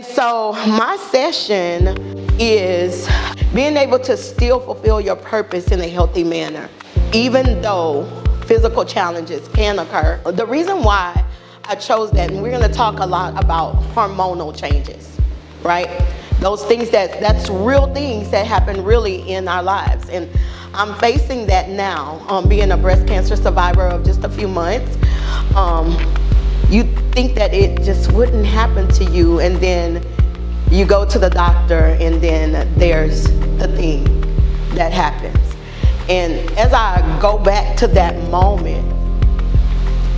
So my session is being able to still fulfill your purpose in a healthy manner, even though physical challenges can occur. The reason why I chose that, and we're going to talk a lot about hormonal changes, right? Those things that's real things that happen really in our lives. And I'm facing that now, being a breast cancer survivor of just a few months. You think that it just wouldn't happen to you, and then you go to the doctor, and then there's the thing that happens. And as I go back to that moment,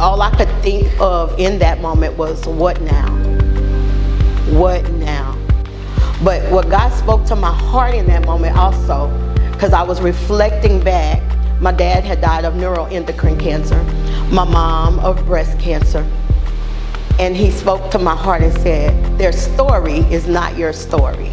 all I could think of in that moment was, what now? What now? But what God spoke to my heart in that moment also, because I was reflecting back, my dad had died of neuroendocrine cancer, my mom of breast cancer. And he spoke to my heart and said, their story is not your story.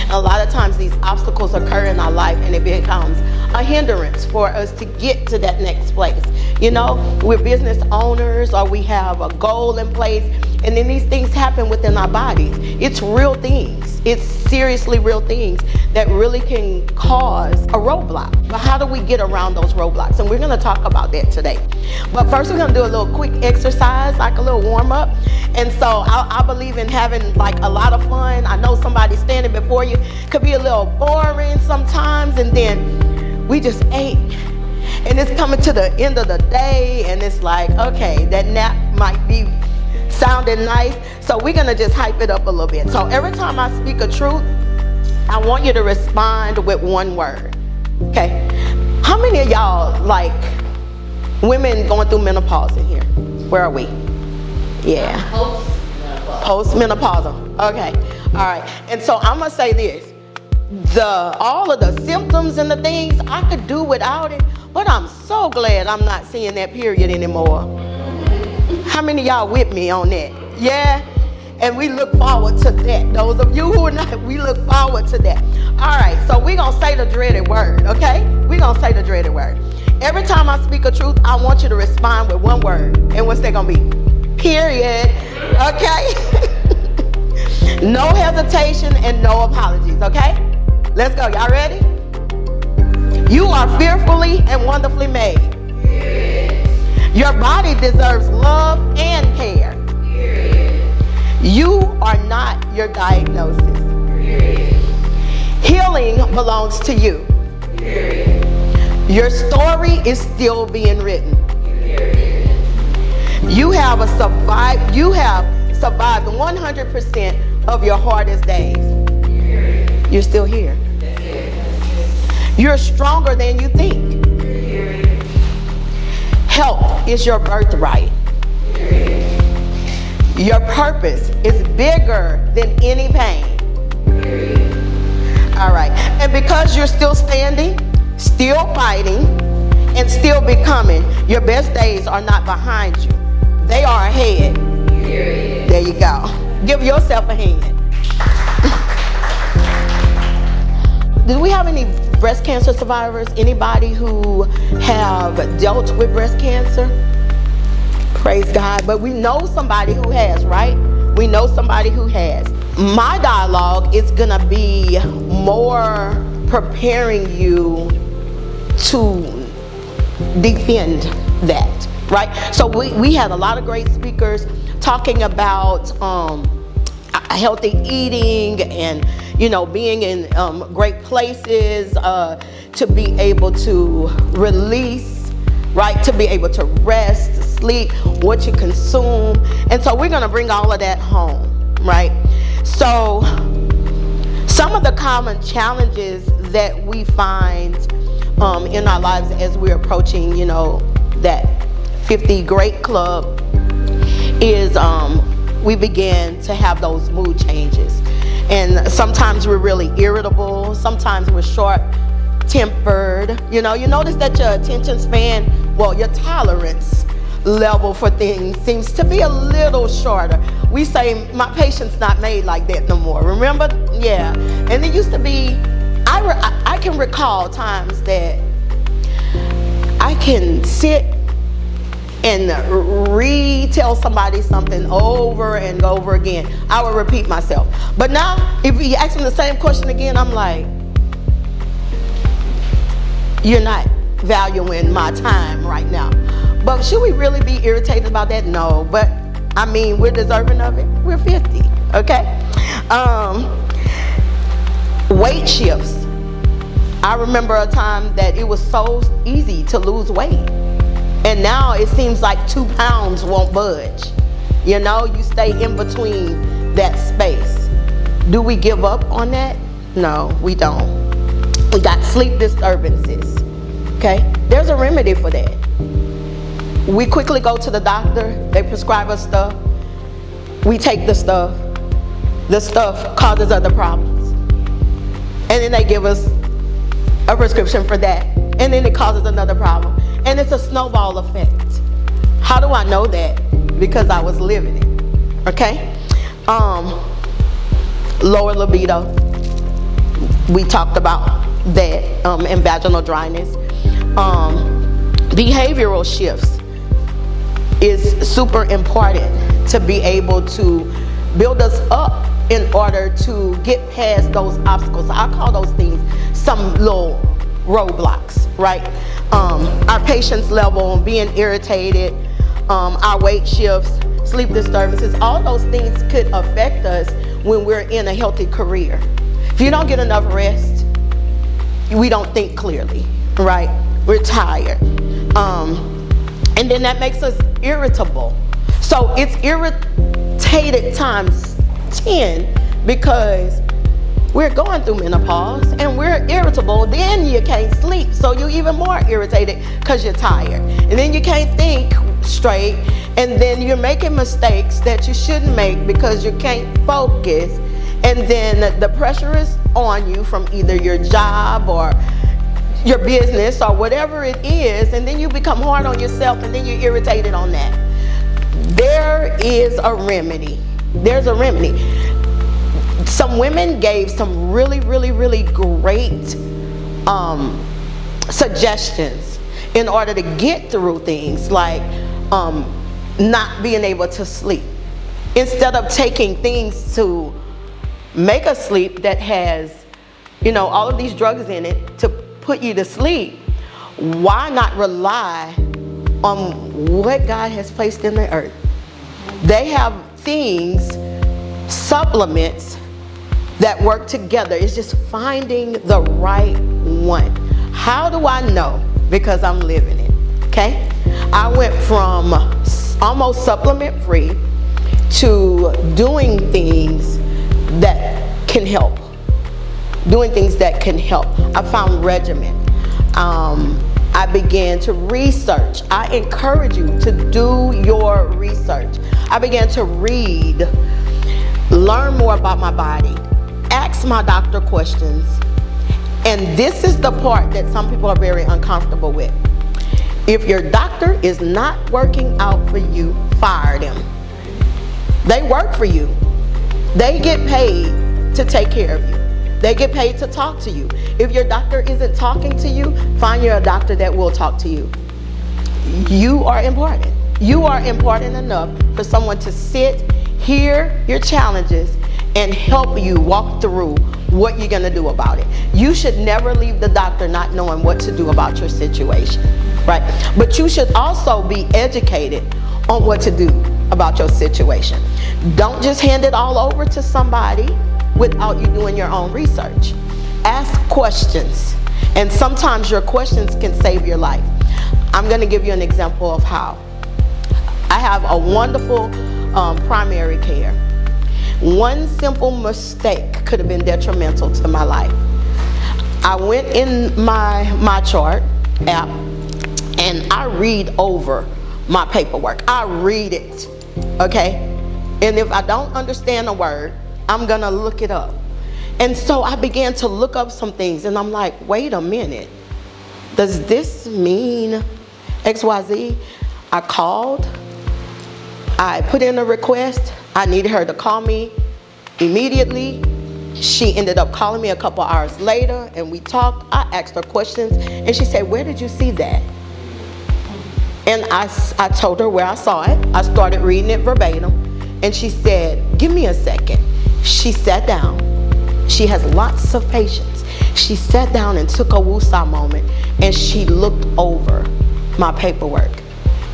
A lot of times these obstacles occur in our life, and it becomes a hindrance for us to get to that next place. You know, we're business owners, or we have a goal in place, and then these things happen within our bodies. It's real things. It's seriously real things that really can cause a roadblock. But how do we get around those roadblocks? And we're going to talk about that today. But first, we're going to do a little quick exercise, like a little warm up. And so I believe in having like a lot of fun. I know somebody standing before you could be a little boring sometimes, and then we just ate. And it's coming to the end of the day, and it's like, okay, that nap might be sounding nice. So we're going to just hype it up a little bit. So every time I speak a truth, I want you to respond with one word. Okay? How many of y'all like women going through menopause in here? Where are we? Yeah. Post-menopausal. Okay. All right. And so I'm going to say this. All of the symptoms and the things, I could do without it, but I'm so glad I'm not seeing that period anymore. How many of y'all with me on that? Yeah? And we look forward to that. Those of you who are not, we look forward to that. All right, so we're going to say the dreaded word, okay? We're going to say the dreaded word. Every time I speak a truth, I want you to respond with one word. And what's that going to be? Period. Okay? No hesitation and no apologies, okay? Let's go. Y'all ready? You are fearfully and wonderfully made. Period. Your body deserves love and care. Period. You are not your diagnosis. Period. Healing belongs to you. Period. Your story is still being written. Period. You have survived 100% of your hardest days. Period. You're still here. You're stronger than you think. Period. Health is your birthright. Period. Your purpose is bigger than any pain. Period. All right. And because you're still standing, still fighting, and still becoming, your best days are not behind you. They are ahead. Period. There you go. Give yourself a hand. Do we have any breast cancer survivors? Anybody who have dealt with breast cancer? Praise God. But we know somebody who has, right? We know somebody who has. My dialogue is going to be more preparing you to defend that, right? So we had a lot of great speakers talking about healthy eating and, you know, being in great places to be able to release, right? To be able to rest, sleep, what you consume. And so we're going to bring all of that home, right? So some of the common challenges that we find in our lives as we're approaching, you know, that 50 Great Club is we begin to have those mood changes. And sometimes we're really irritable. Sometimes we're short-tempered. You know, you notice that your attention span, well, your tolerance level for things seems to be a little shorter. We say, my patient's not made like that no more. Remember? Yeah. And it used to be, I can recall times that I can sit and retell somebody something over and over again. I would repeat myself. But now, if you ask me the same question again, I'm like, you're not valuing my time right now. But should we really be irritated about that? No. But I mean, we're deserving of it. We're 50, okay? Weight shifts. I remember a time that it was so easy to lose weight. And now it seems like 2 pounds won't budge. You know, you stay in between that space. Do we give up on that? No, we don't. We got sleep disturbances, okay? There's a remedy for that. We quickly go to the doctor, they prescribe us stuff, we take the stuff causes other problems. And then they give us a prescription for that, and then it causes another problem. And it's a snowball effect. How do I know that? Because I was living it, okay? Lower libido, we talked about that, and vaginal dryness. Behavioral shifts is super important to be able to build us up in order to get past those obstacles. I call those things some little roadblocks, right? Our patience level, being irritated, our weight shifts, sleep disturbances, all those things could affect us when we're in a healthy career. If you don't get enough rest, we don't think clearly, right? We're tired. And then that makes us irritable. So it's irritated times 10 because we're going through menopause and we're irritable. Then you can't sleep, so you're even more irritated because you're tired. And then you can't think straight, and then you're making mistakes that you shouldn't make because you can't focus. And then the pressure is on you from either your job or your business or whatever it is, and then you become hard on yourself, and then you're irritated on that. There is a remedy. There's a remedy. Some women gave some really great suggestions in order to get through things like not being able to sleep. Instead of taking things to make us sleep that has, you know, all of these drugs in it to put you to sleep, why not rely on what God has placed in the earth? They have things, supplements that work together. It's just finding the right one. How do I know? Because I'm living it, okay? I went from almost supplement free to doing things that can help. Doing things that can help. I found regimen. I began to research. I encourage you to do your research. I began to read, learn more about my body, ask my doctor questions. And this is the part that some people are very uncomfortable with. If your doctor is not working out for you, fire them. They work for you. They get paid to take care of you. They get paid to talk to you. If your doctor isn't talking to you, find you a doctor that will talk to you. You are important. You are important enough for someone to sit, hear your challenges, and help you walk through what you're going to do about it. You should never leave the doctor not knowing what to do about your situation, right? But you should also be educated on what to do about your situation. Don't just hand it all over to somebody without you doing your own research. Ask questions, and sometimes your questions can save your life. I'm going to give you an example of how. I have a wonderful primary care. One simple mistake could have been detrimental to my life. I went in my chart app and I read over my paperwork. I read it, okay? And if I don't understand a word, I'm gonna look it up. And so I began to look up some things, and I'm like, wait a minute, does this mean XYZ? I called, I put in a request, I needed her to call me immediately. She ended up calling me a couple hours later, and we talked. I asked her questions, and she said, where did you see that? And I told her where I saw it. I started reading it verbatim. And she said, give me a second. She sat down. She has lots of patience. She sat down and took a woosah moment, and she looked over my paperwork.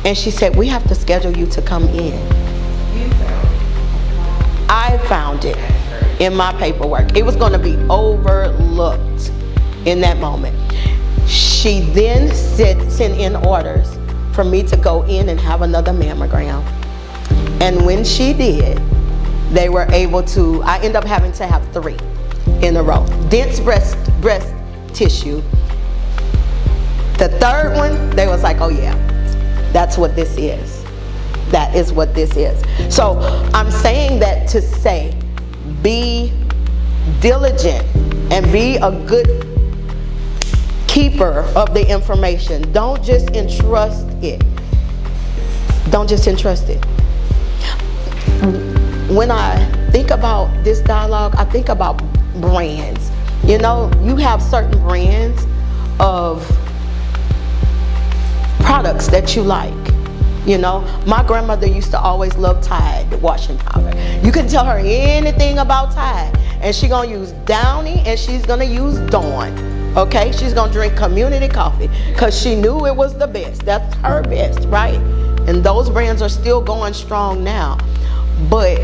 And she said, we have to schedule you to come in. You found it. I found it in my paperwork. It was going to be overlooked in that moment. She then sent in orders for me to go in and have another mammogram. And when she did, they were able to, I ended up having to have 3 in a row. Dense breast tissue. The third one, they was like, oh yeah, that's what this is. That is what this is. So I'm saying that to say, be diligent and be a good keeper of the information. Don't just entrust it. Don't just entrust it. When I think about this dialogue, I think about brands. You know, you have certain brands of products that you like. You know, my grandmother used to always love Tide washing powder. You can tell her anything about Tide, and she's gonna use Downy and she's gonna use Dawn. Okay, she's gonna drink community coffee because she knew it was the best. That's her best, right? And those brands are still going strong now, but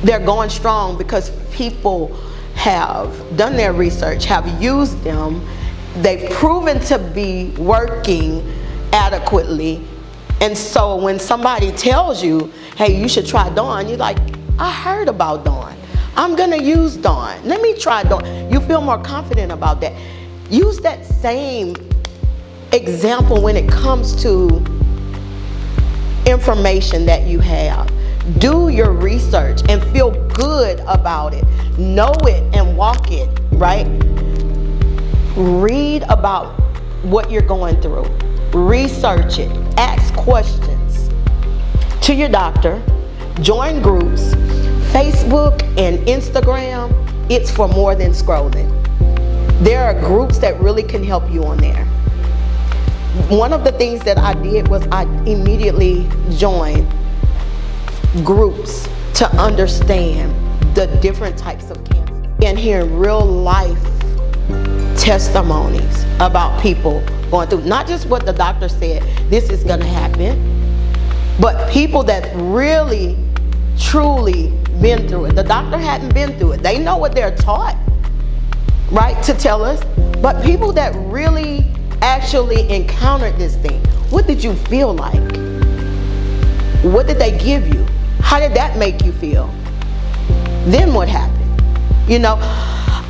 they're going strong because people have done their research, have used them. They've proven to be working adequately. And so when somebody tells you, hey, you should try Dawn, you're like, I heard about Dawn. I'm gonna use Dawn. Let me try Dawn. You feel more confident about that. Use that same example when it comes to information that you have. Do your research and feel good about it. Know it and walk it, right? Read about what you're going through. Research it. Ask questions to your doctor. Join groups. Facebook and Instagram, it's for more than scrolling. There are groups that really can help you on there. One of the things that I did was I immediately joined groups to understand the different types of cancer and hearing real life testimonies about people going through, not just what the doctor said, this is gonna happen, but people that really, truly been through it. The doctor hadn't been through it. They know what they're taught, right, to tell us, but people that really actually encountered this thing, what did you feel like? What did they give you? How did that make you feel? Then what happened? You know,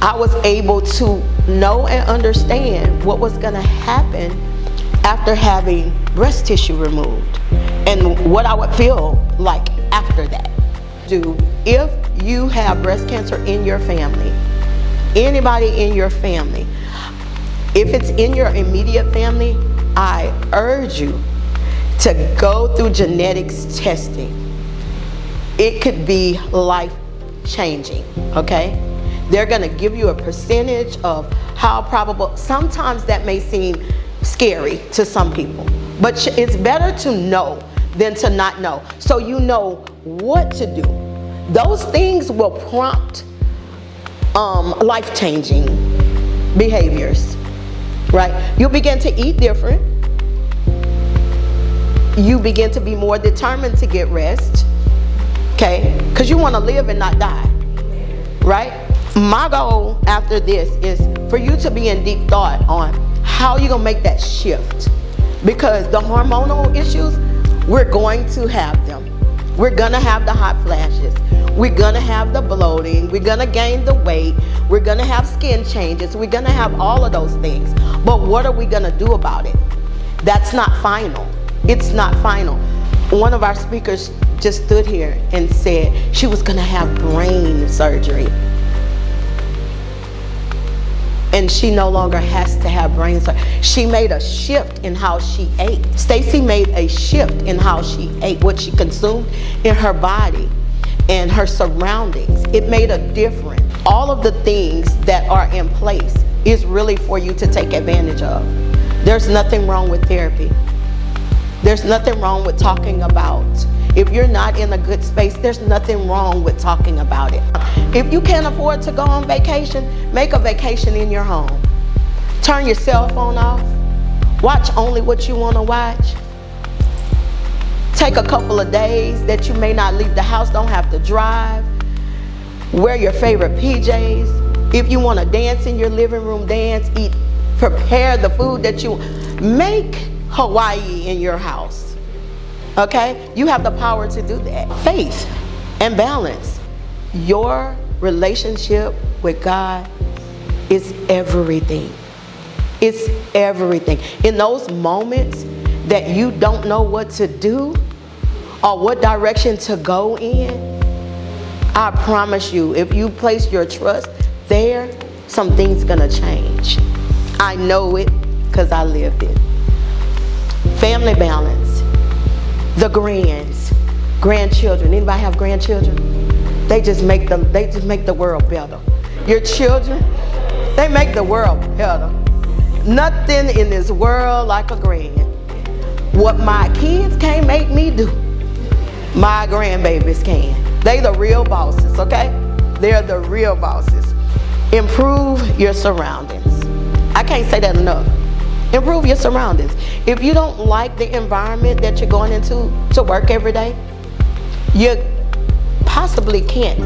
I was able to know and understand what was gonna happen after having breast tissue removed and what I would feel like after that. If you have breast cancer in your family, anybody in your family, if it's in your immediate family, I urge you to go through genetics testing. It could be life-changing, okay? They're gonna give you a percentage of how probable. Sometimes that may seem scary to some people, but it's better to know than to not know. So you know what to do. Those things will prompt life-changing behaviors, right? You begin to eat different. You begin to be more determined to get rest, okay? Because you want to live and not die, right? My goal after this is for you to be in deep thought on how you're going to make that shift. Because the hormonal issues, we're going to have them. We're going to have the hot flashes. We're going to have the bloating. We're going to gain the weight. We're going to have skin changes. We're going to have all of those things. But what are we going to do about it? That's not final. It's not final. One of our speakers just stood here and said she was going to have brain surgery. And she no longer has to have brain surgery. She made a shift in how she ate. Stacy made a shift in how she ate, what she consumed in her body and her surroundings. It made a difference. All of the things that are in place is really for you to take advantage of. There's nothing wrong with therapy. There's nothing wrong with talking about. If you're not in a good space, there's nothing wrong with talking about it. If you can't afford to go on vacation, make a vacation in your home. Turn your cell phone off. Watch only what you want to watch. Take a couple of days that you may not leave the house, don't have to drive. Wear your favorite PJs. If you want to dance in your living room, dance, eat, prepare the food that you make Hawaii in your house. Okay? You have the power to do that. Faith and balance. Your relationship with God is everything. It's everything. In those moments that you don't know what to do or what direction to go in, I promise you, if you place your trust there, something's gonna change. I know it because I lived it. Family balance. The grandchildren. Anybody have grandchildren? They just make the world better. Your children, they make the world better. Nothing in this world like a grand. What my kids can't make me do, my grandbabies can. They the real bosses, okay? They're the real bosses. Improve your surroundings. I can't say that enough. Improve your surroundings. If you don't like the environment that you're going into to work every day, you possibly can't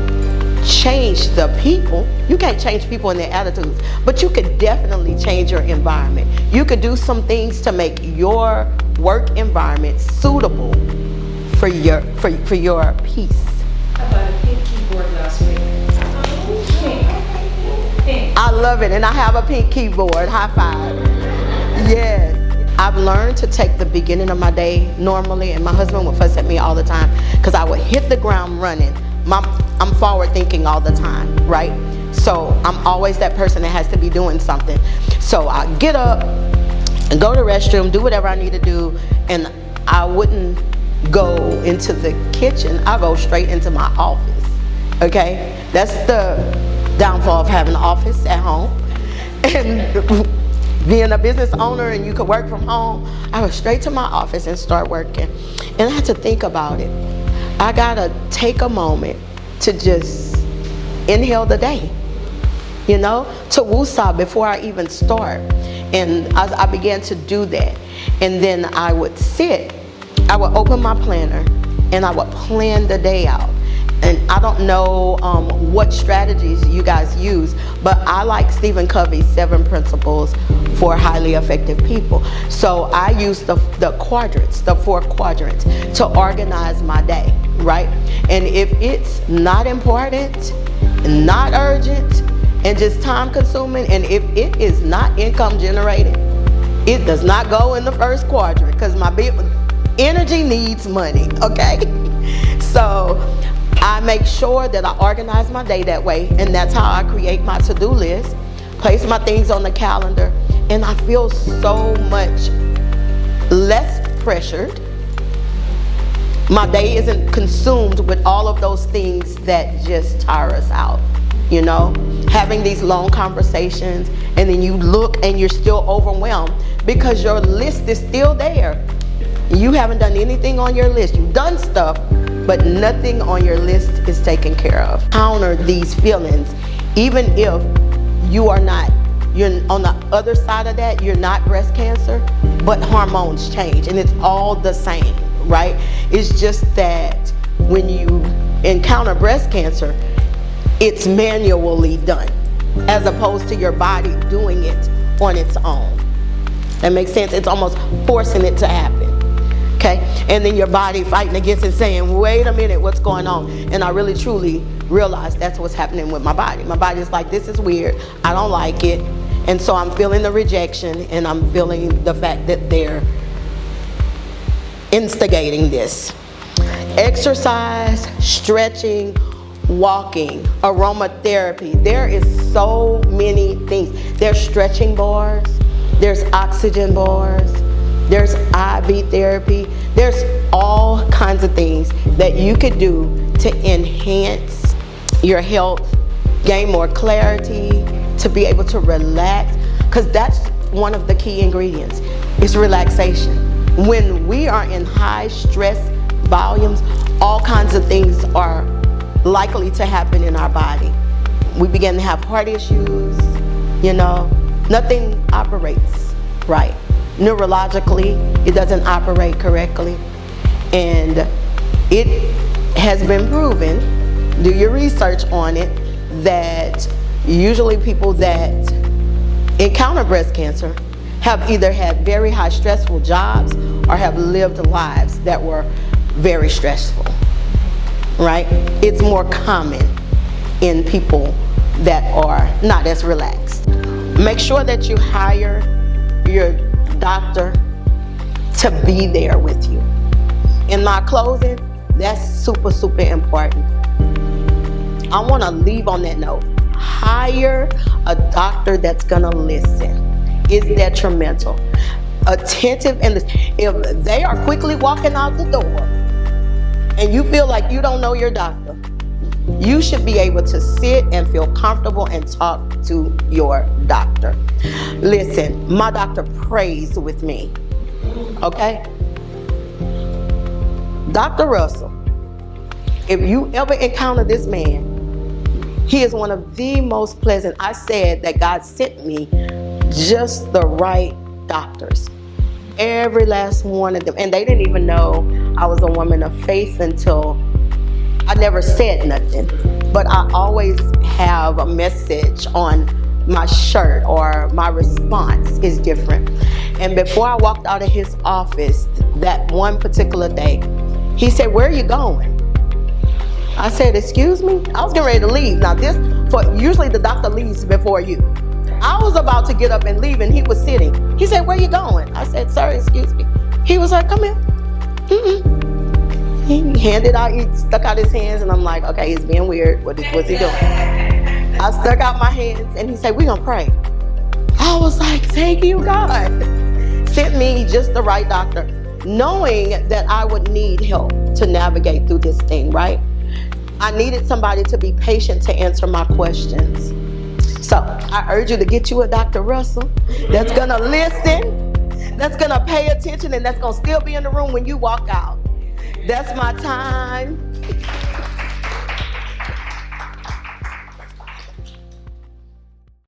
change the people. You can't change people and their attitudes, but you could definitely change your environment. You could do some things to make your work environment suitable for your peace. I bought a pink keyboard last week. Pink. I love it, and I have a pink keyboard. High five. Yes. I've learned to take the beginning of my day normally, and my husband would fuss at me all the time because I would hit the ground running. I'm forward thinking all the time, right? So I'm always that person that has to be doing something. So I get up and go to the restroom, do whatever I need to do, and I wouldn't go into the kitchen. I go straight into my office, okay? That's the downfall of having an office at home. And being a business owner and you could work from home, I go straight to my office and start working. And I had to think about it. I gotta take a moment to just inhale the day, you know, to woosah before I even start. And I began to do that. And then I would open my planner and I would plan the day out. And I don't know what strategies you guys use, but I like Stephen Covey's 7 principles for highly effective people. So I use the quadrants, the 4 quadrants, to organize my day, right? And if it's not important, not urgent, and just time consuming, and if it is not income generating, it does not go in the first quadrant because my energy needs money, okay? So I make sure that I organize my day that way, and that's how I create my to-do list, place my things on the calendar, and I feel so much less pressured. My day isn't consumed with all of those things that just tire us out, you know? Having these long conversations, and then you look and you're still overwhelmed because your list is still there. You haven't done anything on your list. You've done stuff, but nothing on your list is taken care of. Counter these feelings, even if you're on the other side of that, you're not breast cancer, but hormones change and it's all the same, right? It's just that when you encounter breast cancer, it's manually done as opposed to your body doing it on its own. That makes sense? It's almost forcing it to happen. Okay? And then your body fighting against it saying, wait a minute, what's going on? And I really truly realized that's what's happening with my body. My body's like, this is weird. I don't like it. And so I'm feeling the rejection and I'm feeling the fact that they're instigating this. Exercise, stretching, walking, aromatherapy. There is so many things. There's stretching bars. There's oxygen bars. There's IV therapy. There's all kinds of things that you could do to enhance your health, gain more clarity, to be able to relax. Because that's one of the key ingredients. It's relaxation. When we are in high stress volumes, all kinds of things are likely to happen in our body. We begin to have heart issues, nothing operates right. Neurologically, it doesn't operate correctly. And it has been proven, do your research on it, that usually people that encounter breast cancer have either had very high stressful jobs or have lived lives that were very stressful, right? It's more common in people that are not as relaxed. Make sure that you hire your doctor to be there with you. In my closing, that's super, super important. I want to leave on that note. Hire a doctor that's going to listen. It's detrimental. Attentive, and if they are quickly walking out the door and you feel like you don't know your doctor, you should be able to sit and feel comfortable and talk to your doctor. Listen, my doctor prays with me, okay? Dr. Russell, if you ever encounter this man, he is one of the most pleasant. I said that God sent me just the right doctors. Every last one of them. And they didn't even know I was a woman of faith until I never said nothing. But I always have a message on my shirt, or my response is different. And before I walked out of his office that one particular day, he said, "Where are you going?" I said, "Excuse me?" I was getting ready to leave. Now usually the doctor leaves before you. I was about to get up and leave, and he was sitting. He said, "Where are you going?" I said, "Sir, excuse me." He was like, "Come here." He handed out, he stuck out his hands, and I'm like, okay, he's being weird. What's he doing? I stuck out my hands, and he said, "We're gonna pray." I was like, thank you, God. Sent me just the right doctor, knowing that I would need help to navigate through this thing, right? I needed somebody to be patient to answer my questions. So I urge you to get you a Dr. Russell that's gonna listen, that's gonna pay attention, and that's gonna still be in the room when you walk out. That's my time.